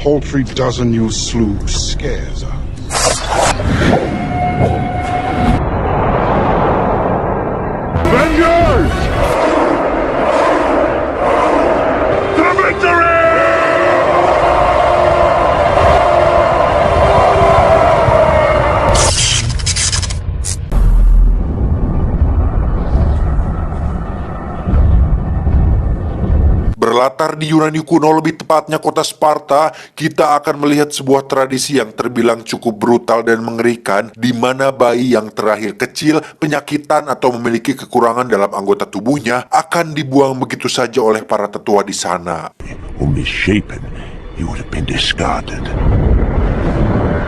paltry dozen you slew scares us. Avengers! To victory! Berlatar di Yunani kuno, lebih tepatnya kota Sparta, kita akan melihat sebuah tradisi yang terbilang cukup brutal dan mengerikan, di mana bayi yang terlahir kecil, penyakitan atau memiliki kekurangan dalam anggota tubuhnya akan dibuang begitu saja oleh para tetua di sana. Or misshapen, he would have been discarded.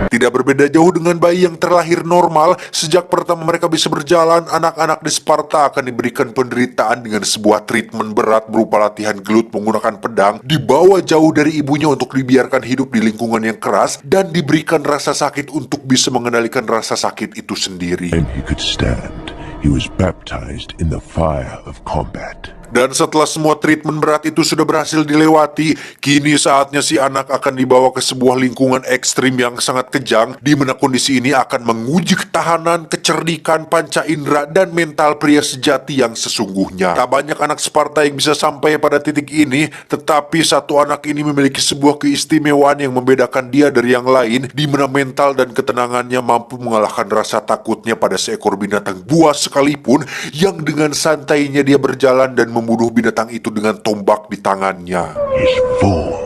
Tidak berbeda jauh dengan bayi yang terlahir normal, sejak pertama mereka bisa berjalan, anak-anak di Sparta akan diberikan penderitaan dengan sebuah treatment berat berupa latihan gelut menggunakan pedang, dibawa jauh dari ibunya untuk dibiarkan hidup di lingkungan yang keras, dan diberikan rasa sakit untuk bisa mengendalikan rasa sakit itu sendiri. When he could stand, he was baptized in the fire of combat. Dan setelah semua treatment berat itu sudah berhasil dilewati, kini saatnya si anak akan dibawa ke sebuah lingkungan ekstrim yang sangat kejam, di mana kondisi ini akan menguji ketahanan, kecerdikan, panca indera, dan mental pria sejati yang sesungguhnya. Tak banyak anak Sparta yang bisa sampai pada titik ini, tetapi satu anak ini memiliki sebuah keistimewaan yang membedakan dia dari yang lain, di mana mental dan ketenangannya mampu mengalahkan rasa takutnya pada seekor binatang buas sekalipun, yang dengan santainya dia berjalan dan membunuh binatang itu dengan tombak di tangannya. His fall.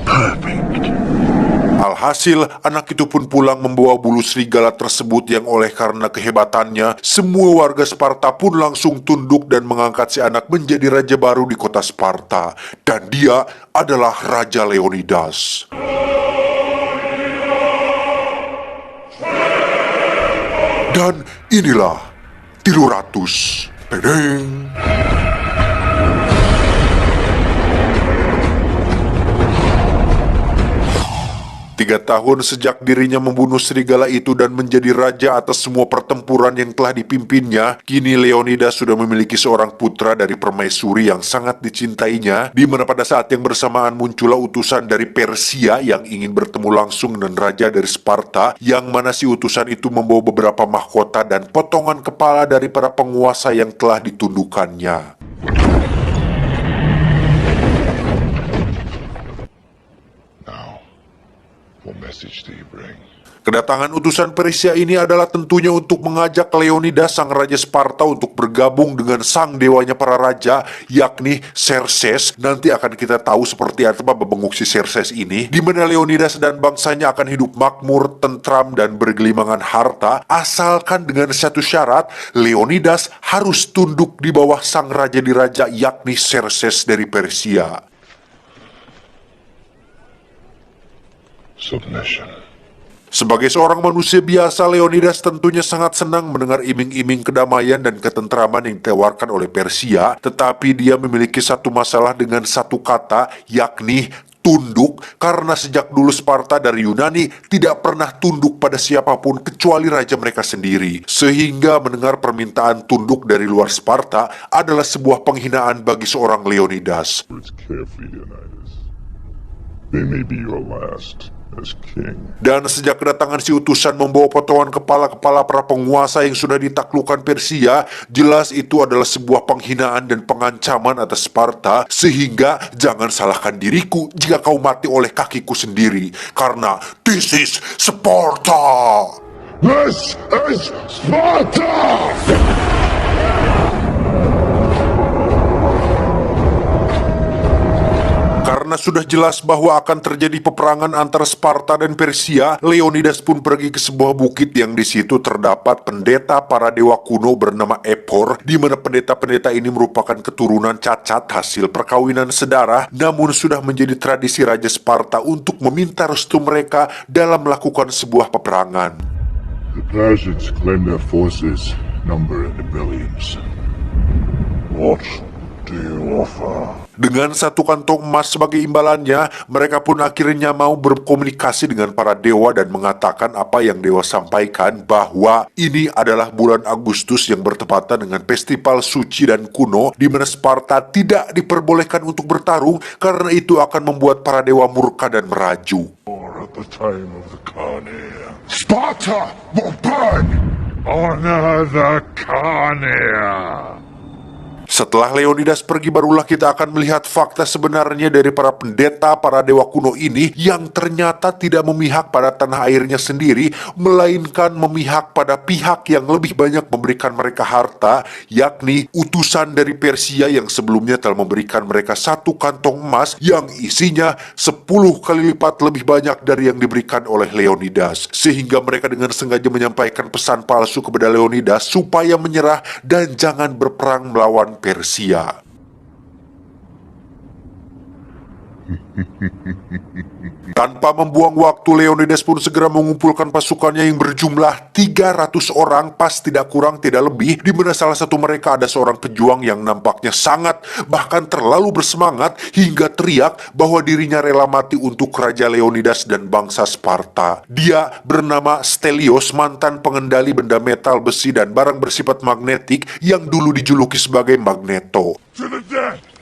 Perfect. Alhasil, anak itu pun pulang membawa bulu serigala tersebut yang oleh karena kehebatannya, semua warga Sparta pun langsung tunduk dan mengangkat si anak menjadi raja baru di kota Sparta. Dan dia adalah Raja Leonidas. Dan inilah Tiruratus. Pedeng. 3 tahun sejak dirinya membunuh serigala itu dan menjadi raja atas semua pertempuran yang telah dipimpinnya, kini Leonidas sudah memiliki seorang putra dari permaisuri yang sangat dicintainya, di mana pada saat yang bersamaan muncullah utusan dari Persia yang ingin bertemu langsung dengan raja dari Sparta, yang mana si utusan itu membawa beberapa mahkota dan potongan kepala dari para penguasa yang telah ditundukkannya. Kedatangan utusan Persia ini adalah tentunya untuk mengajak Leonidas sang raja Sparta untuk bergabung dengan sang dewanya para raja, yakni Xerxes. Nanti akan kita tahu seperti apa bebenguk si Xerxes ini, di mana Leonidas dan bangsanya akan hidup makmur, tentram, dan bergelimangan harta, asalkan dengan satu syarat, Leonidas harus tunduk di bawah sang raja di raja, yakni Xerxes dari Persia. Submission. Sebagai seorang manusia biasa, Leonidas tentunya sangat senang mendengar iming-iming kedamaian dan ketentraman yang ditawarkan oleh Persia, tetapi dia memiliki satu masalah dengan satu kata, yakni tunduk, karena sejak dulu Sparta dari Yunani tidak pernah tunduk pada siapapun kecuali raja mereka sendiri, sehingga mendengar permintaan tunduk dari luar Sparta adalah sebuah penghinaan bagi seorang Leonidas. They may be your last as king. Dan sejak kedatangan si utusan membawa potongan kepala-kepala para penguasa yang sudah ditaklukkan Persia, jelas itu adalah sebuah penghinaan dan pengancaman atas Sparta, sehingga jangan salahkan diriku jika kau mati oleh kakiku sendiri, karena this is Sparta! This is Sparta! Karena sudah jelas bahwa akan terjadi peperangan antara Sparta dan Persia, Leonidas pun pergi ke sebuah bukit yang di situ terdapat pendeta para dewa kuno bernama Epor, di mana pendeta-pendeta ini merupakan keturunan cacat hasil perkawinan sedarah, namun sudah menjadi tradisi Raja Sparta untuk meminta restu mereka dalam melakukan sebuah peperangan. The Persians claim their forces number in the billions. What do you offer? Dengan satu kantong emas sebagai imbalannya, mereka pun akhirnya mau berkomunikasi dengan para dewa dan mengatakan apa yang dewa sampaikan, bahwa ini adalah bulan Agustus yang bertepatan dengan festival suci dan kuno di mana Sparta tidak diperbolehkan untuk bertarung karena itu akan membuat para dewa murka dan meraju. Or at the time of the Carnea. Sparta will burn! Honor the Carnea! Setelah Leonidas pergi, barulah kita akan melihat fakta sebenarnya dari para pendeta, para dewa kuno ini yang ternyata tidak memihak pada tanah airnya sendiri, melainkan memihak pada pihak yang lebih banyak memberikan mereka harta, yakni utusan dari Persia yang sebelumnya telah memberikan mereka satu kantong emas yang isinya 10 kali lipat lebih banyak dari yang diberikan oleh Leonidas. Sehingga mereka dengan sengaja menyampaikan pesan palsu kepada Leonidas supaya menyerah dan jangan berperang melawan Persia. Tanpa membuang waktu, Leonidas pun segera mengumpulkan pasukannya yang berjumlah 300 orang, pas tidak kurang tidak lebih, di mana salah satu mereka ada seorang pejuang yang nampaknya sangat, bahkan terlalu bersemangat hingga teriak bahwa dirinya rela mati untuk Raja Leonidas dan bangsa Sparta. Dia bernama Stelios, mantan pengendali benda metal, besi, dan barang bersifat magnetik yang dulu dijuluki sebagai Magneto. To the death!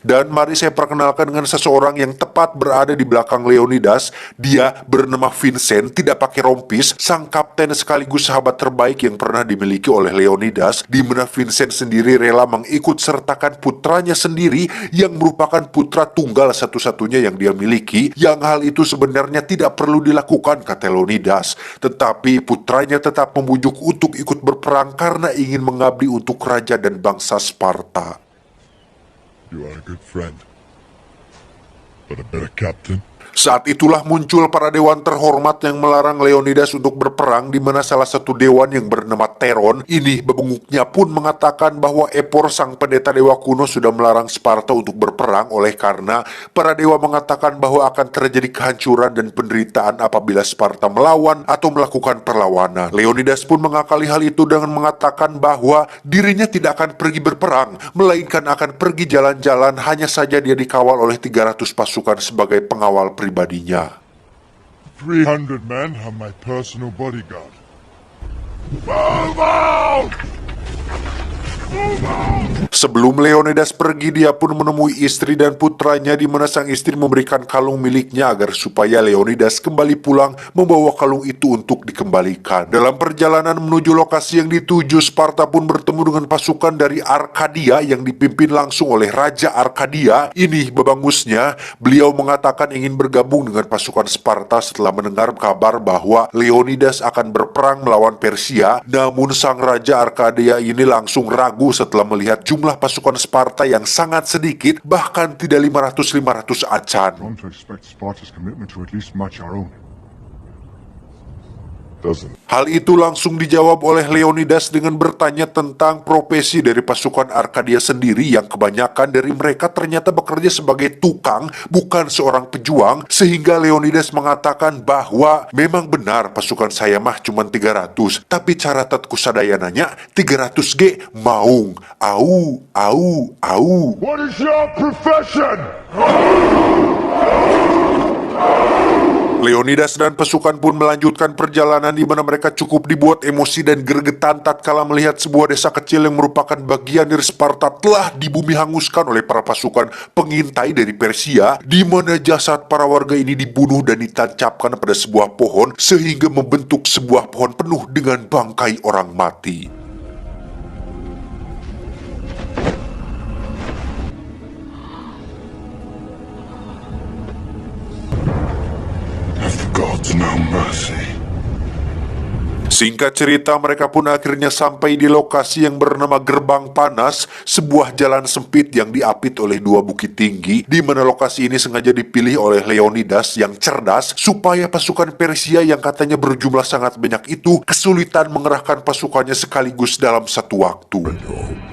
Dan mari saya perkenalkan dengan seseorang yang tepat berada di belakang Leonidas. Dia bernama Vincent, tidak pakai rompis, sang kapten sekaligus sahabat terbaik yang pernah dimiliki oleh Leonidas, di mana Vincent sendiri rela mengikut sertakan putranya sendiri yang merupakan putra tunggal satu-satunya yang dia miliki, yang hal itu sebenarnya tidak perlu dilakukan, kata Leonidas. Tetapi putranya tetap membujuk untuk ikut berperang karena ingin mengabdi untuk raja dan bangsa Sparta. You are a good friend. But a better captain? Saat itulah muncul para dewan terhormat yang melarang Leonidas untuk berperang, di mana salah satu dewan yang bernama Teron ini bebenguknya pun mengatakan bahwa Epor, sang pendeta dewa kuno, sudah melarang Sparta untuk berperang oleh karena para dewa mengatakan bahwa akan terjadi kehancuran dan penderitaan apabila Sparta melawan atau melakukan perlawanan. Leonidas pun mengakali hal itu dengan mengatakan bahwa dirinya tidak akan pergi berperang, melainkan akan pergi jalan-jalan, hanya saja dia dikawal oleh 300 pasukan sebagai pengawal pribadinya. 300 men are my personal bodyguard. Move out! Move out! Sebelum Leonidas pergi, dia pun menemui istri dan putranya, di mana sang istri memberikan kalung miliknya agar supaya Leonidas kembali pulang membawa kalung itu untuk dikembalikan. Dalam perjalanan menuju lokasi yang dituju, Sparta pun bertemu dengan pasukan dari Arkadia yang dipimpin langsung oleh Raja Arkadia. Ini babangusnya, beliau mengatakan ingin bergabung dengan pasukan Sparta setelah mendengar kabar bahwa Leonidas akan berperang melawan Persia. Namun sang Raja Arkadia ini langsung ragu setelah melihat jumlah pasukan Sparta yang sangat sedikit, bahkan tidak 500 acan. Want to expect Sparta's commitment to at least match our own. Doesn't. Hal itu langsung dijawab oleh Leonidas dengan bertanya tentang profesi dari pasukan Arkadia sendiri, yang kebanyakan dari mereka ternyata bekerja sebagai tukang, bukan seorang pejuang, sehingga Leonidas mengatakan bahwa memang benar pasukan saya mah cuma 300, tapi cara tatku sadayananya 300 maung, au, au, au. What is your profession? Leonidas dan pasukan pun melanjutkan perjalanan, di mana mereka cukup dibuat emosi dan gregetan tatkala melihat sebuah desa kecil yang merupakan bagian dari Sparta telah dibumi hanguskan oleh para pasukan pengintai dari Persia, di mana jasad para warga ini dibunuh dan ditancapkan pada sebuah pohon sehingga membentuk sebuah pohon penuh dengan bangkai orang mati. God's no mercy. Singkat cerita, mereka pun akhirnya sampai di lokasi yang bernama Gerbang Panas, sebuah jalan sempit yang diapit oleh dua bukit tinggi, di mana lokasi ini sengaja dipilih oleh Leonidas yang cerdas supaya pasukan Persia yang katanya berjumlah sangat banyak itu kesulitan mengerahkan pasukannya sekaligus dalam satu waktu.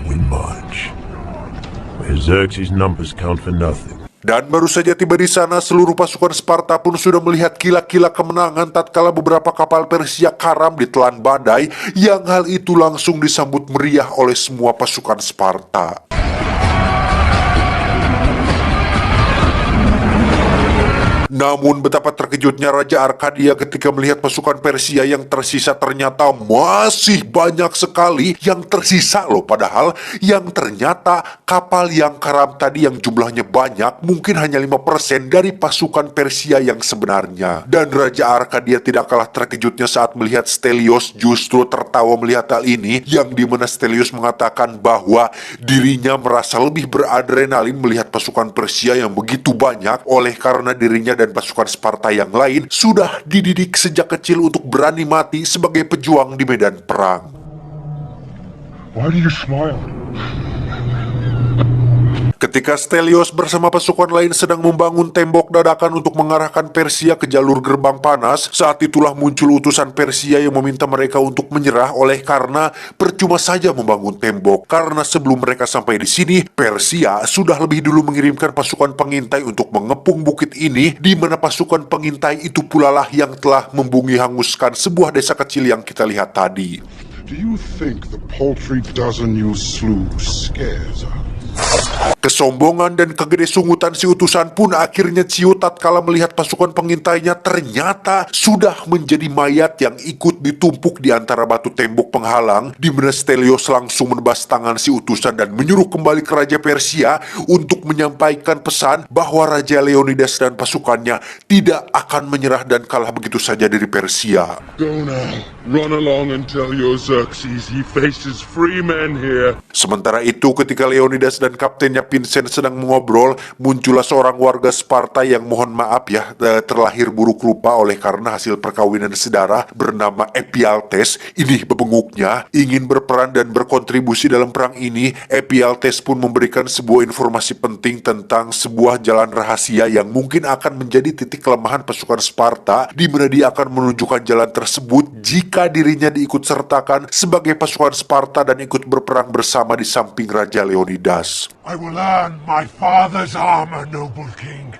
We march. Where Xerxes' numbers count for nothing. Dan baru saja tiba di sana, seluruh pasukan Sparta pun sudah melihat kila-kila kemenangan tatkala beberapa kapal Persia karam ditelan badai, yang hal itu langsung disambut meriah oleh semua pasukan Sparta. Namun betapa terkejutnya Raja Arkadia ketika melihat pasukan Persia yang tersisa ternyata masih banyak sekali yang tersisa loh. Padahal yang ternyata kapal yang karam tadi yang jumlahnya banyak mungkin hanya 5% dari pasukan Persia yang sebenarnya. Dan Raja Arkadia tidak kalah terkejutnya saat melihat Stelios justru tertawa melihat hal ini, yang dimana Stelios mengatakan bahwa dirinya merasa lebih beradrenalin melihat pasukan Persia yang begitu banyak oleh karena dirinya dan pasukan Sparta yang lain sudah dididik sejak kecil untuk berani mati sebagai pejuang di medan perang. Why do you smile? Ketika Stelios bersama pasukan lain sedang membangun tembok dadakan untuk mengarahkan Persia ke jalur gerbang panas, saat itulah muncul utusan Persia yang meminta mereka untuk menyerah oleh karena percuma saja membangun tembok. Karena sebelum mereka sampai di sini, Persia sudah lebih dulu mengirimkan pasukan pengintai untuk mengepung bukit ini, di mana pasukan pengintai itu pula lah yang telah membumi hanguskan sebuah desa kecil yang kita lihat tadi. Do you think the paltry dozen you slew scares us? Kesombongan dan kegedesungutan si utusan pun akhirnya ciut tatkala melihat pasukan pengintainya ternyata sudah menjadi mayat yang ikut ditumpuk di antara batu tembok penghalang, di mana Stelios langsung menebas tangan si utusan dan menyuruh kembali ke Raja Persia untuk menyampaikan pesan bahwa Raja Leonidas dan pasukannya tidak akan menyerah dan kalah begitu saja dari Persia. Go now. Run along and tell your Xerxes he faces free men here. Sementara itu ketika Leonidas dan kaptennya Vincent sedang mengobrol, muncullah seorang warga Sparta yang mohon maaf ya terlahir buruk rupa oleh karena hasil perkawinan sedarah bernama Ephialtes. Ini bebenguknya ingin berperan dan berkontribusi dalam perang ini. Ephialtes pun memberikan sebuah informasi penting tentang sebuah jalan rahasia yang mungkin akan menjadi titik kelemahan pasukan Sparta, di mana dia akan menunjukkan jalan tersebut jika dirinya diikut sertakan sebagai pasukan Sparta dan ikut berperang bersama di samping Raja Leonidas. I will earn my father's armor, noble king.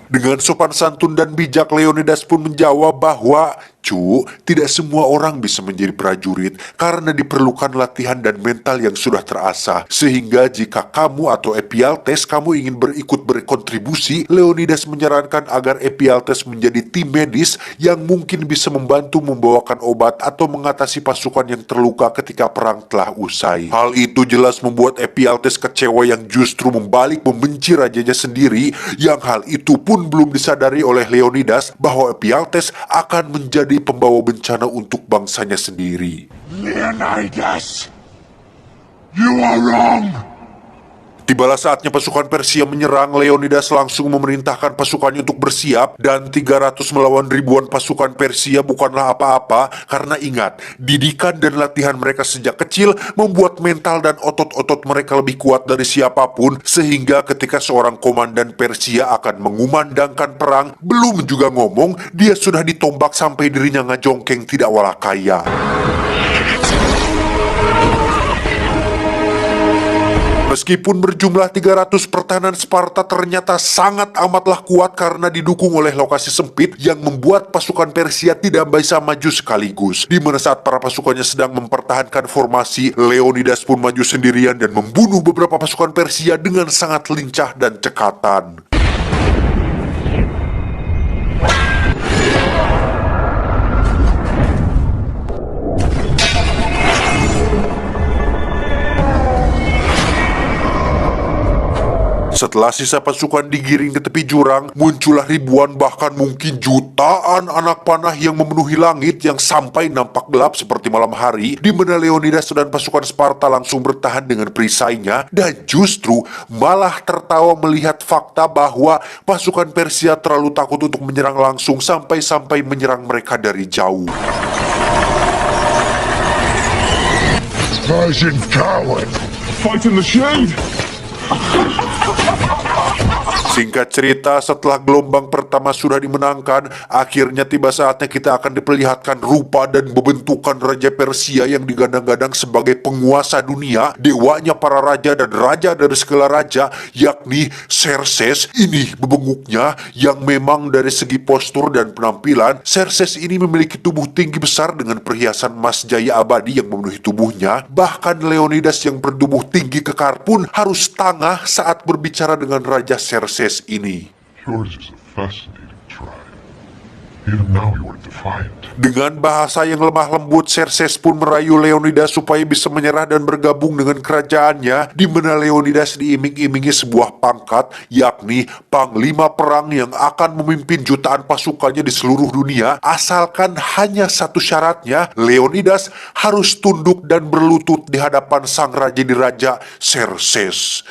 Dengan sopan santun dan bijak, Leonidas pun menjawab bahwa tidak semua orang bisa menjadi prajurit karena diperlukan latihan dan mental yang sudah terasah. Sehingga jika kamu atau Ephialtes kamu ingin ikut berkontribusi, Leonidas menyarankan agar Ephialtes menjadi tim medis yang mungkin bisa membantu membawakan obat atau mengatasi pasukan yang terluka ketika perang telah usai. Hal itu jelas membuat Ephialtes kecewa yang justru membalik membenci rajanya sendiri, yang hal itu pun belum disadari oleh Leonidas bahwa Ephialtes akan menjadi pembawa bencana untuk bangsanya sendiri. Leonidas, you are wrong. Tibalah saatnya pasukan Persia menyerang. Leonidas langsung memerintahkan pasukannya untuk bersiap, dan 300 melawan ribuan pasukan Persia bukanlah apa-apa, karena ingat, didikan dan latihan mereka sejak kecil membuat mental dan otot-otot mereka lebih kuat dari siapapun, sehingga ketika seorang komandan Persia akan mengumandangkan perang, belum juga ngomong, dia sudah ditombak sampai dirinya ngajongkeng tidak walakaya. Meskipun berjumlah 300, pertahanan Sparta ternyata sangat amatlah kuat karena didukung oleh lokasi sempit yang membuat pasukan Persia tidak bisa maju sekaligus. Di mana saat para pasukannya sedang mempertahankan formasi, Leonidas pun maju sendirian dan membunuh beberapa pasukan Persia dengan sangat lincah dan cekatan. Setelah sisa pasukan digiring ke tepi jurang, muncullah ribuan bahkan mungkin jutaan anak panah yang memenuhi langit yang sampai nampak gelap seperti malam hari, di mana Leonidas dan pasukan Sparta langsung bertahan dengan perisainya dan justru malah tertawa melihat fakta bahwa pasukan Persia terlalu takut untuk menyerang langsung sampai-sampai menyerang mereka dari jauh. Persian coward! Fight in the shade! Singkat cerita, setelah gelombang pertama sudah dimenangkan, akhirnya tiba saatnya kita akan diperlihatkan rupa dan bentukan Raja Persia yang digadang-gadang sebagai penguasa dunia, dewanya para raja dan raja dari segala raja, yakni Xerxes. Ini bebenguknya yang memang dari segi postur dan penampilan, Xerxes ini memiliki tubuh tinggi besar dengan perhiasan emas jaya abadi yang memenuhi tubuhnya. Bahkan Leonidas yang bertubuh tinggi kekar pun harus tangah saat berbicara dengan Raja Xerxes ini. Yours is a fascinating tribe. Even now you are defiant. Dengan bahasa yang lemah lembut, Xerxes pun merayu Leonidas supaya bisa menyerah dan bergabung dengan kerajaannya, di mana Leonidas diiming-imingi sebuah pangkat, yakni Panglima Perang yang akan memimpin jutaan pasukannya di seluruh dunia, asalkan hanya satu syaratnya, Leonidas harus tunduk dan berlutut di hadapan sang raja di raja Xerxes.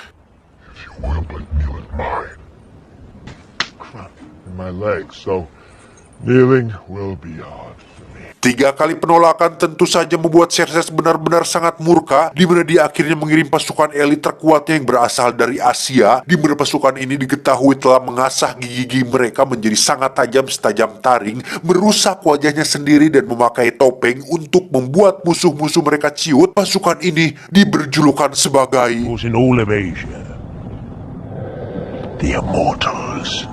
If you will but kneel at mine. In my legs, so kneeling will be hard for me. 3 kali penolakan tentu saja membuat Xerxes benar-benar sangat murka, di mana dia akhirnya mengirim pasukan elit terkuatnya yang berasal dari Asia, di mana pasukan ini diketahui telah mengasah gigi mereka menjadi sangat tajam setajam taring, merusak wajahnya sendiri dan memakai topeng untuk membuat musuh-musuh mereka ciut. Pasukan ini diberjulukan sebagai In all of Asia, the Immortals.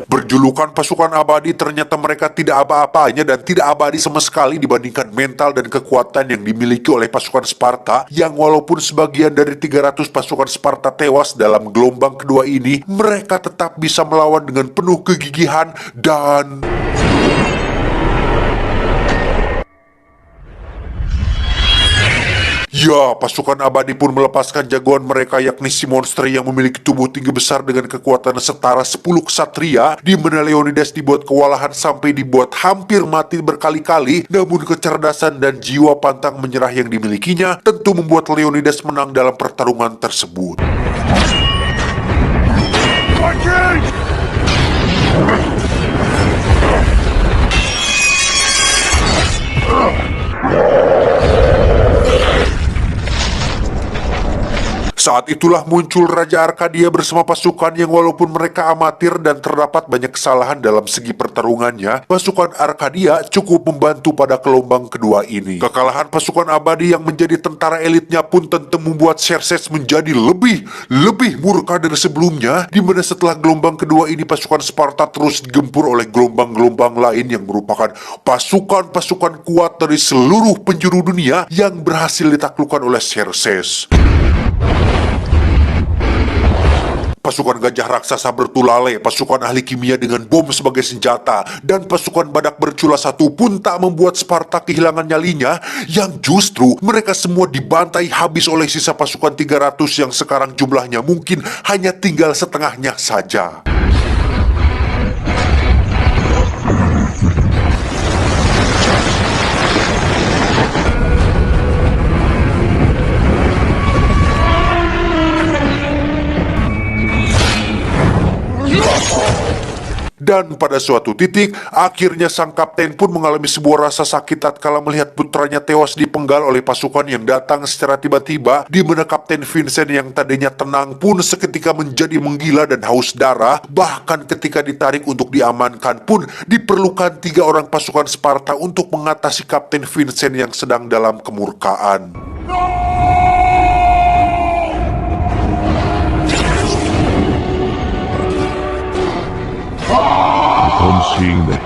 berjulukan pasukan abadi. Ternyata mereka tidak apa-apanya dan tidak abadi sama sekali dibandingkan mental dan kekuatan yang dimiliki oleh pasukan Sparta, yang walaupun sebagian dari 300 pasukan Sparta tewas dalam gelombang kedua ini, mereka tetap bisa melawan dengan penuh kegigihan dan ya, pasukan abadi pun melepaskan jagoan mereka, yakni si monster yang memiliki tubuh tinggi besar dengan kekuatan setara 10 ksatria, di mana Leonidas dibuat kewalahan sampai dibuat hampir mati berkali-kali. Namun kecerdasan dan jiwa pantang menyerah yang dimilikinya tentu membuat Leonidas menang dalam pertarungan tersebut. Saat itulah muncul Raja Arkadia bersama pasukan yang walaupun mereka amatir dan terdapat banyak kesalahan dalam segi pertarungannya, pasukan Arkadia cukup membantu pada gelombang kedua ini. Kekalahan pasukan abadi yang menjadi tentara elitnya pun tentu membuat Xerxes menjadi lebih murka dari sebelumnya, di mana setelah gelombang kedua ini pasukan Sparta terus digempur oleh gelombang-gelombang lain yang merupakan pasukan-pasukan kuat dari seluruh penjuru dunia yang berhasil ditaklukkan oleh Xerxes. Pasukan gajah raksasa bertulale, pasukan ahli kimia dengan bom sebagai senjata, dan pasukan badak bercula satu pun tak membuat Sparta kehilangan nyalinya, yang justru mereka semua dibantai habis oleh sisa pasukan 300 yang sekarang jumlahnya mungkin hanya tinggal setengahnya saja. Dan pada suatu titik, akhirnya sang kapten pun mengalami sebuah rasa sakit tatkala melihat putranya tewas dipenggal oleh pasukan yang datang secara tiba-tiba, di mana Kapten Vincent yang tadinya tenang pun seketika menjadi menggila dan haus darah. Bahkan ketika ditarik untuk diamankan pun diperlukan 3 orang pasukan Sparta untuk mengatasi Kapten Vincent yang sedang dalam kemurkaan. Upon seeing the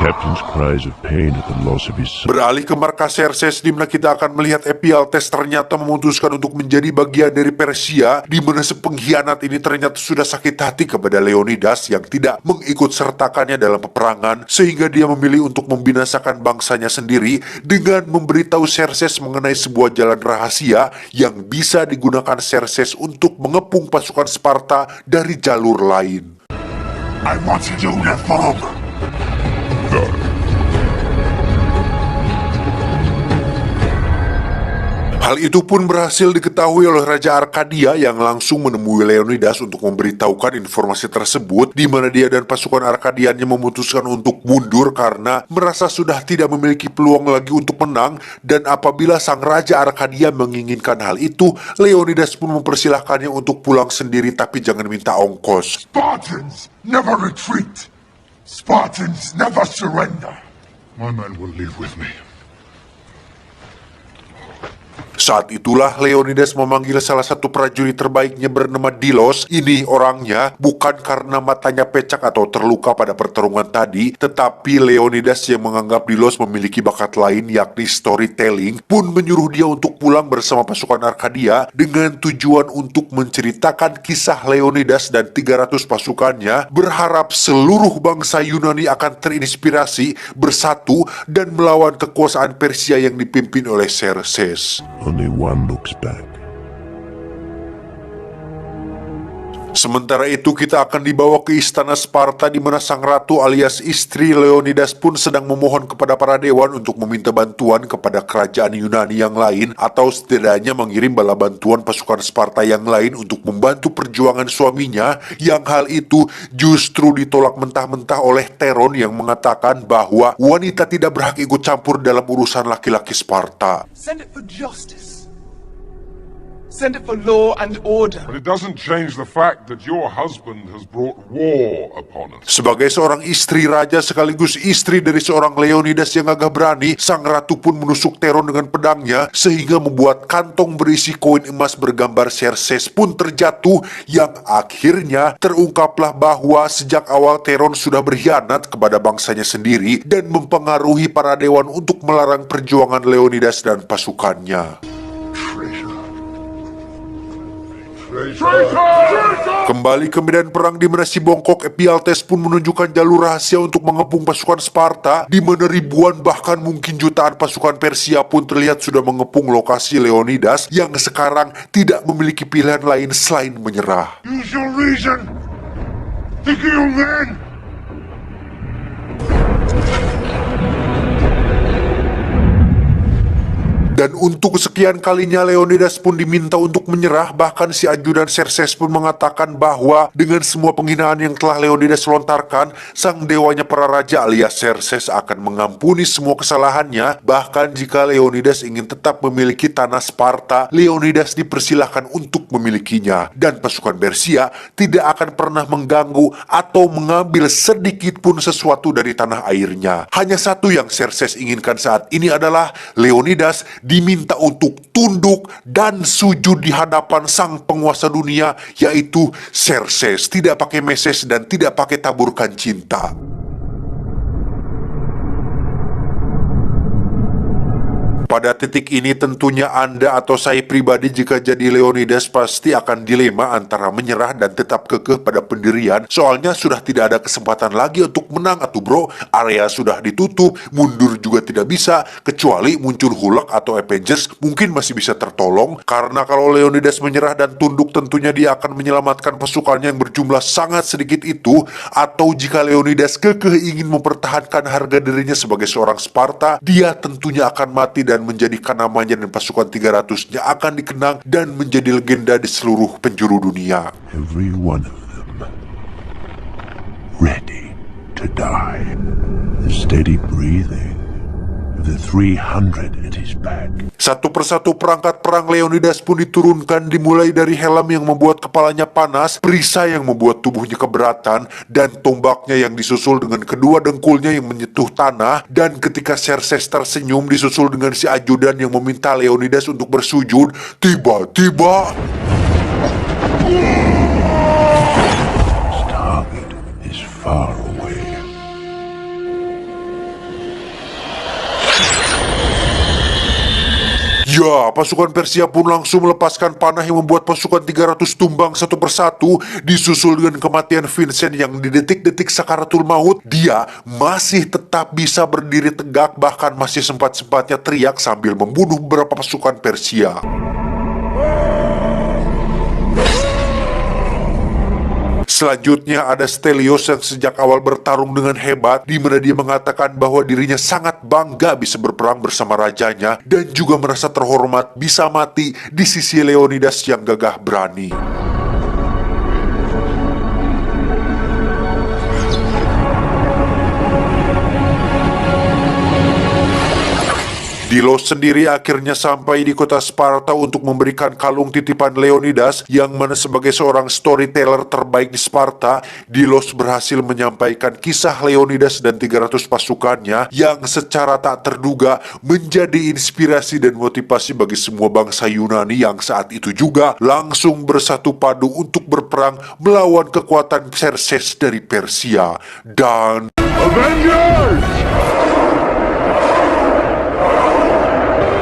captain's cries of pain at the loss of his son, Beralih ke markas Xerxes, di mana kita akan melihat Ephialtes ternyata memutuskan untuk menjadi bagian dari Persia, di mana sepengkhianat ini ternyata sudah sakit hati kepada Leonidas yang tidak mengikut sertakannya dalam peperangan, sehingga dia memilih untuk membinasakan bangsanya sendiri dengan memberitahu Xerxes mengenai sebuah jalan rahasia yang bisa digunakan Xerxes untuk mengepung pasukan Sparta dari jalur lain. I want you to reform. Hal itu pun berhasil diketahui oleh Raja Arkadia yang langsung menemui Leonidas untuk memberitahukan informasi tersebut, di mana dia dan pasukan Arkadiannya memutuskan untuk mundur karena merasa sudah tidak memiliki peluang lagi untuk menang. Dan apabila sang Raja Arkadia menginginkan hal itu, Leonidas pun mempersilahkannya untuk pulang sendiri tapi jangan minta ongkos. Spartans never retreat. Spartans never surrender. My men will leave with me. Saat itulah Leonidas memanggil salah satu prajurit terbaiknya bernama Dilos. Ini orangnya bukan karena matanya pecak atau terluka pada pertarungan tadi, tetapi Leonidas yang menganggap Dilos memiliki bakat lain yakni storytelling pun menyuruh dia untuk pulang bersama pasukan Arkadia dengan tujuan untuk menceritakan kisah Leonidas dan 300 pasukannya, berharap seluruh bangsa Yunani akan terinspirasi, bersatu dan melawan kekuasaan Persia yang dipimpin oleh Xerxes. Only one looks back. Sementara itu kita akan dibawa ke istana Sparta di mana sang ratu alias istri Leonidas pun sedang memohon kepada para dewan untuk meminta bantuan kepada kerajaan Yunani yang lain atau setidaknya mengirim bala bantuan pasukan Sparta yang lain untuk membantu perjuangan suaminya, yang hal itu justru ditolak mentah-mentah oleh Teron yang mengatakan bahwa wanita tidak berhak ikut campur dalam urusan laki-laki Sparta. Send it for justice. Send it for law and order. But it doesn't change the fact that your husband has brought war upon us. Sebagai seorang istri raja sekaligus istri dari seorang Leonidas yang gagah berani, sang ratu pun menusuk Teron dengan pedangnya sehingga membuat kantong berisi koin emas bergambar Xerxes pun terjatuh, yang akhirnya terungkaplah bahwa sejak awal Teron sudah berkhianat kepada bangsanya sendiri dan mempengaruhi para dewan untuk melarang perjuangan Leonidas dan pasukannya. Kembali ke medan perang di mana si bongkok Ephialtes pun menunjukkan jalur rahasia untuk mengepung pasukan Sparta, di mana ribuan bahkan mungkin jutaan pasukan Persia pun terlihat sudah mengepung lokasi Leonidas yang sekarang tidak memiliki pilihan lain selain menyerah. Use your reason. Think of your men. Dan untuk kesekian kalinya Leonidas pun diminta untuk menyerah. Bahkan si ajudan Xerxes pun mengatakan bahwa dengan semua penghinaan yang telah Leonidas lontarkan, sang dewanya para raja alias Xerxes akan mengampuni semua kesalahannya. Bahkan jika Leonidas ingin tetap memiliki tanah Sparta, Leonidas dipersilahkan untuk memilikinya, dan pasukan Persia tidak akan pernah mengganggu atau mengambil sedikit pun sesuatu dari tanah airnya. Hanya satu yang Xerxes inginkan saat ini adalah Leonidas diminta untuk tunduk dan sujud di hadapan sang penguasa dunia, yaitu Xerxes, tidak pakai meses dan tidak pakai taburkan cinta. Pada titik ini tentunya Anda atau saya pribadi jika jadi Leonidas pasti akan dilema antara menyerah dan tetap kekeh pada pendirian. Soalnya sudah tidak ada kesempatan lagi untuk menang atuh bro. Area sudah ditutup, mundur juga tidak bisa, kecuali muncul Hulk atau Avengers mungkin masih bisa tertolong. Karena kalau Leonidas menyerah dan tunduk tentunya dia akan menyelamatkan pasukannya yang berjumlah sangat sedikit itu. Atau jika Leonidas kekeh ingin mempertahankan harga dirinya sebagai seorang Sparta, dia tentunya akan mati dan menjadikan namanya dan pasukan 300-nya akan dikenang dan menjadi legenda di seluruh penjuru dunia. Every one of them ready to die. The steady breathing of the 300 at his back. Satu persatu perangkat perang Leonidas pun diturunkan, dimulai dari helm yang membuat kepalanya panas, perisai yang membuat tubuhnya keberatan, dan tombaknya yang disusul dengan kedua dengkulnya yang menyentuh tanah. Dan ketika Xerxes tersenyum disusul dengan si ajudan yang meminta Leonidas untuk bersujud, tiba-tiba His target is far away. ya, pasukan Persia pun langsung melepaskan panah yang membuat pasukan 300 tumbang satu persatu, disusul dengan kematian Vincent yang di detik-detik sakaratul maut, dia masih tetap bisa berdiri tegak, bahkan masih sempat-sempatnya teriak sambil membunuh beberapa pasukan Persia. Selanjutnya ada Stelios yang sejak awal bertarung dengan hebat, di mana dia mengatakan bahwa dirinya sangat bangga bisa berperang bersama rajanya dan juga merasa terhormat bisa mati di sisi Leonidas yang gagah berani. Dilos sendiri akhirnya sampai di kota Sparta untuk memberikan kalung titipan Leonidas, yang mana sebagai seorang storyteller terbaik di Sparta, Dilos berhasil menyampaikan kisah Leonidas dan 300 pasukannya yang secara tak terduga menjadi inspirasi dan motivasi bagi semua bangsa Yunani yang saat itu juga langsung bersatu padu untuk berperang melawan kekuatan Xerxes dari Persia. Dan Avengers!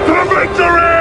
To victory!